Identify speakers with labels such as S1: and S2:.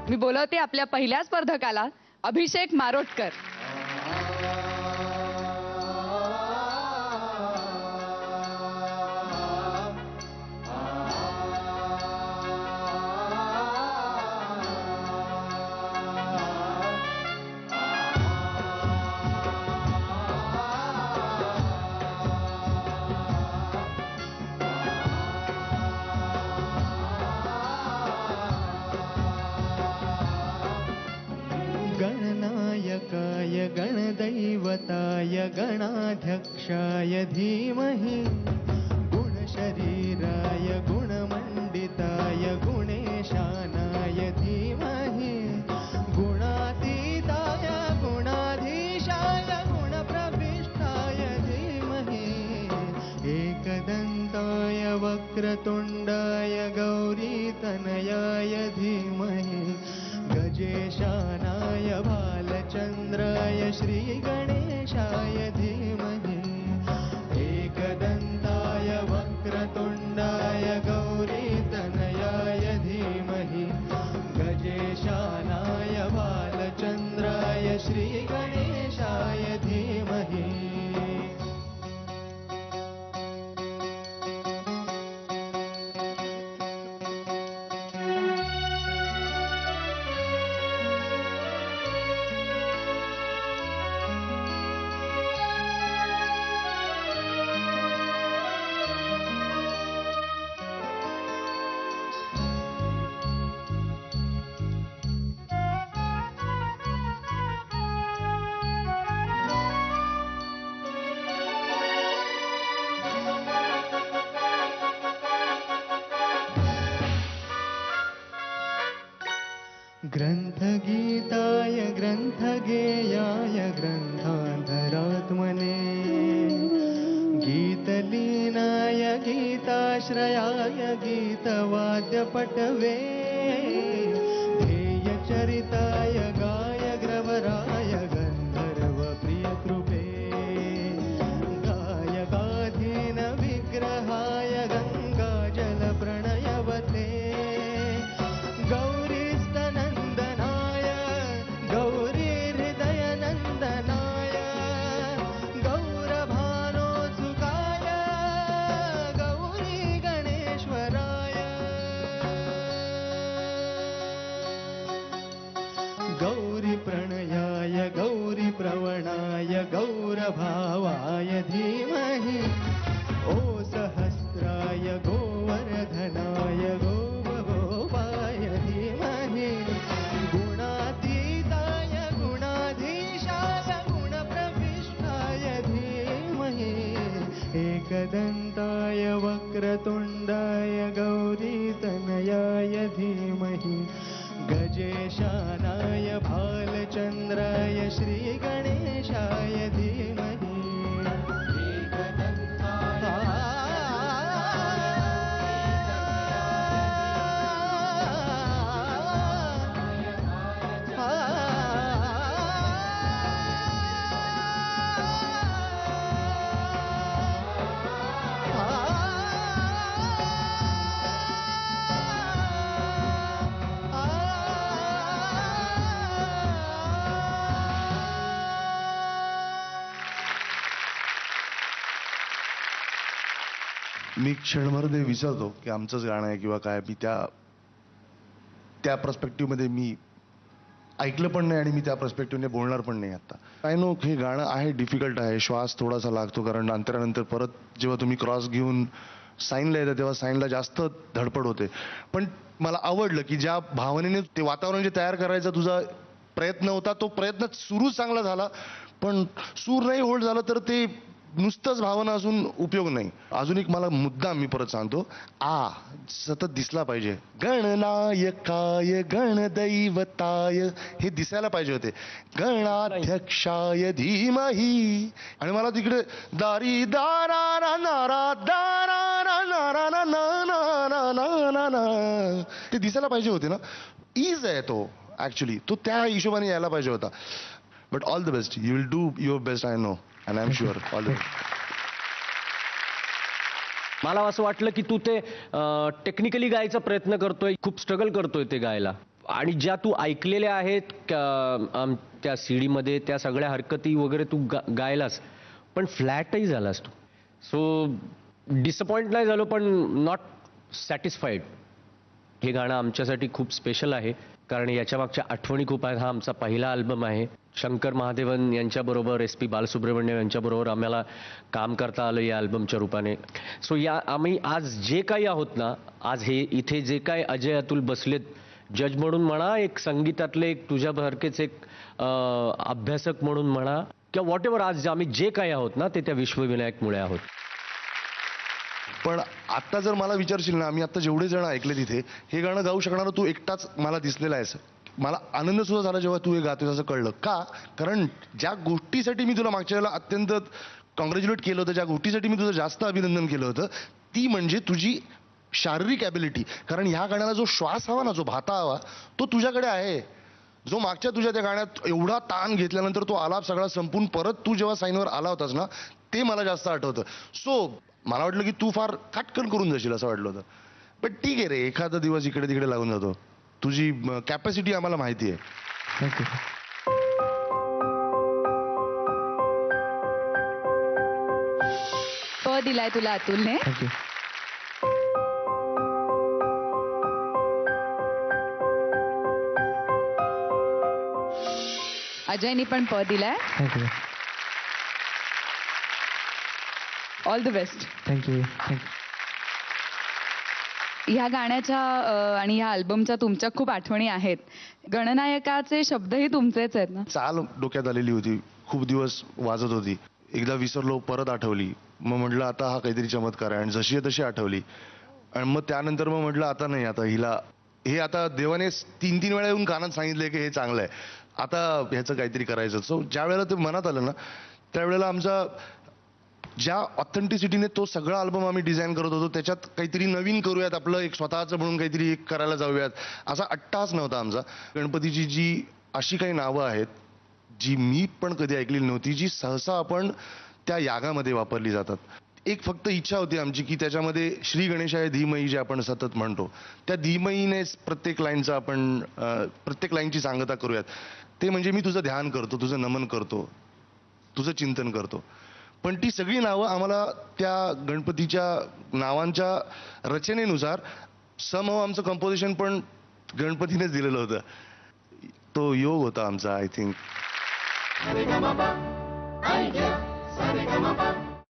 S1: मी बोलवते आपल्या पहिल्या स्पर्धकाला अभिषेक मारोटकर.
S2: गणनायकाय गणदैवताय गणाध्यक्षाय धीमहि गुणशरीराय गुणमण्डिताय गुणेशानाय धीमहि गुणातीताय गुणाधीशाय गुणप्रविष्टाय धीमहि एकदन्ताय वक्रतुण्डाय गौरीतनयाय धीमहि गजेशानाय भालचन्द्राय श्रीगणेशाय धीमहि एकदन्ताय वक्रतुण्डाय गौरीतनयाय धीमहि गजेशानाय भालचन्द्राय श्रीगणेशाय धीमहि. ग्रंथगीताय ग्रंथगेयाय ग्रंथाधरात्मने गीतलीनाय गीताश्रयाय गीतवाद्यपटवे ध्येयचरिताय गायग्रवराय गन्धर्व प्रियकृपे गायकाधीन विग्रहाय गङ्गाजलप्रणयवते गौरीप्रणयाय गौरीप्रवणाय गौरभावाय धीमहि ओ सहस्राय गोवर्धनाय गोपगोपाय धीमहि गुणातीताय गुणाधीशाय गुणप्रविष्टाय धीमहि एकदन्ताय वक्रतुण्डाय गौरीतनयाय धीमहि गजेशानाय भालचन्द्राय श्रीगणेशाय धीमहि
S3: मी क्षणभर ते विसरतो की आमचंच गाणं आहे किंवा काय. मी त्या पर्स्पेक्टिव्हमध्ये मी ऐकलं पण नाही आणि मी त्या पर्स्पेक्टिव्हने बोलणार पण नाही आता. आय नो हे गाणं आहे, डिफिकल्ट आहे, श्वास थोडासा लागतो कारण अंतरानंतर परत जेव्हा तुम्ही क्रॉस घेऊन साईनला येतं तेव्हा साईनला जास्त धडपड होते. पण मला आवडलं की ज्या भावनेने ते वातावरण जे तयार करायचा तुझा प्रयत्न होता तो प्रयत्न सुरूच चांगला झाला. पण सूर नाही होल्ड झालं तर ते नुसतंच भावना असून उपयोग नाही. अजून एक मला मुद्दा मी परत सांगतो, सतत दिसला पाहिजे. गणनायकाय गणदैवताय हे दिसायला पाहिजे होते. गणाध्यक्षाय धीमहि आणि मला तिकडे दारी दारा नारा दारा नारा ना ना ना ते दिसायला पाहिजे होते ना. इज आहे तो ऍक्च्युली, तो त्या हिशोबाने यायला पाहिजे होता. But all the best, you will do your best, I know. And I'm sure all the
S4: मला असं वाटलं की तू ते टेक्निकली गायचा प्रयत्न करतोय, खूप स्ट्रगल करतोय ते गायला. आणि ज्या तू ऐकलेल्या आहेत त्या CD मध्ये त्या सगळ्या हरकती वगैरे तू गायलास, पण फ्लॅटही झालास तू. सो डिसअपॉइंट नाही झालो, पण नॉट सॅटिस्फाईड. हे गाणं आमच्यासाठी खूप स्पेशल आहे, कारण याच्या मागच्या आठवणी खूप आहेत. हा आमचा पहिला अल्बम आहे. शंकर महादेवन यांच्याबरोबर, SP बालसुब्रमण्यम यांच्याबरोबर आम्हाला काम करता आलं या अल्बमच्या रूपाने. सो आम्ही आज जे काही आहोत ना, आज हे इथे जे काही अजय अतुल बसलेत जज म्हणून म्हणा, एक संगीतातले एक तुझ्यासारखेच एक अभ्यासक म्हणून म्हणा, किंवा व्हॉट एव्हर, आज आम्ही जे काही आहोत ना, ते त्या विश्वविनायकमुळे आहोत.
S3: पण आता जर मला विचारशील ना, आम्ही आता जेवढे जण ऐकले तिथे, हे गाणं गाऊ शकणार तू एकटाच मला दिसलेला आहेस. मला आनंद सुद्धा झाला जेव्हा तू हे गातोस असं कळलं. का? कारण ज्या गोष्टीसाठी मी तुला मागच्या वेळेला अत्यंत कॉंग्रॅच्युलेट केलं होतं, ज्या गोष्टीसाठी मी तुझं जास्त अभिनंदन केलं होतं, ती म्हणजे तुझी शारीरिक ॲबिलिटी. कारण ह्या गाण्याला जो श्वास हवा ना, जो भाता हवा, तो तुझ्याकडे आहे. जो मागच्या तुझ्या त्या गाण्यात एवढा ताण घेतल्यानंतर तो आलाप सगळा संपून परत तू जेव्हा साईनवर आला होतास ना, ते मला जास्त आठवतं. सो मला वाटलं की तू फार काटकन करून जाशील असं वाटलं होतं. पण ठीक आहे रे, एखादा दिवस इकडे तिकडे लागून जातो. तुझी कॅपॅसिटी आम्हाला माहिती आहे.
S2: थँक्यू.
S1: दिलाय तुला अतुलने.
S2: थँक्यू.
S1: अजयनी पण दिलाय.
S2: Thank you.
S1: All the best.
S2: Thank you. Thank you.
S1: ह्या गाण्याच्या आणि ह्या अल्बमच्या तुमच्या खूप आठवणी आहेत. गणनायकाचे शब्दही तुमचेच आहेत ना.
S3: चाल डोक्यात आलेली होती, खूप दिवस वाजत होती. एकदा विसरलो, परत आठवली. मग म्हटलं आता हा काहीतरी चमत्कार आहे, आणि जशी आहे तशी आठवली. आणि मग त्यानंतर मग म्हटलं आता नाही, आता हिला हे आता देवाने 3-3 वेळा येऊन कानात सांगितलंय की हे चांगलं आहे, आता ह्याचं काहीतरी करायचं. सो ज्या वेळेला ते मनात आलं ना, त्यावेळेला आमचा ज्या ऑथेंटिसिटीने तो सगळा अल्बम आम्ही डिझाईन करत होतो, त्याच्यात काहीतरी नवीन करूयात, आपलं एक स्वतःचं म्हणून काहीतरी एक करायला जाऊयात, असा अट्टाहास नव्हता आमचा. गणपतीची जी अशी काही नावं आहेत जी मी पण कधी ऐकलेली नव्हती, जी सहसा आपण त्या यागामध्ये वापरली जातात. एक फक्त इच्छा होती आमची की त्याच्यामध्ये श्री गणेशाय धीमही जे आपण सतत म्हणतो, त्या धीमहीनेच प्रत्येक लाईनचा आपण प्रत्येक लाईनची सांगता करूयात. ते म्हणजे मी तुझं ध्यान करतो, तुझं नमन करतो, तुझं चिंतन करतो. पण ती सगळी नावं आम्हाला त्या गणपतीच्या नावांच्या रचनेनुसार समहाव आमचं कंपोजिशन पण गणपतीनेच दिलेलं होतं. तो योग होता आमचा, आय थिंक.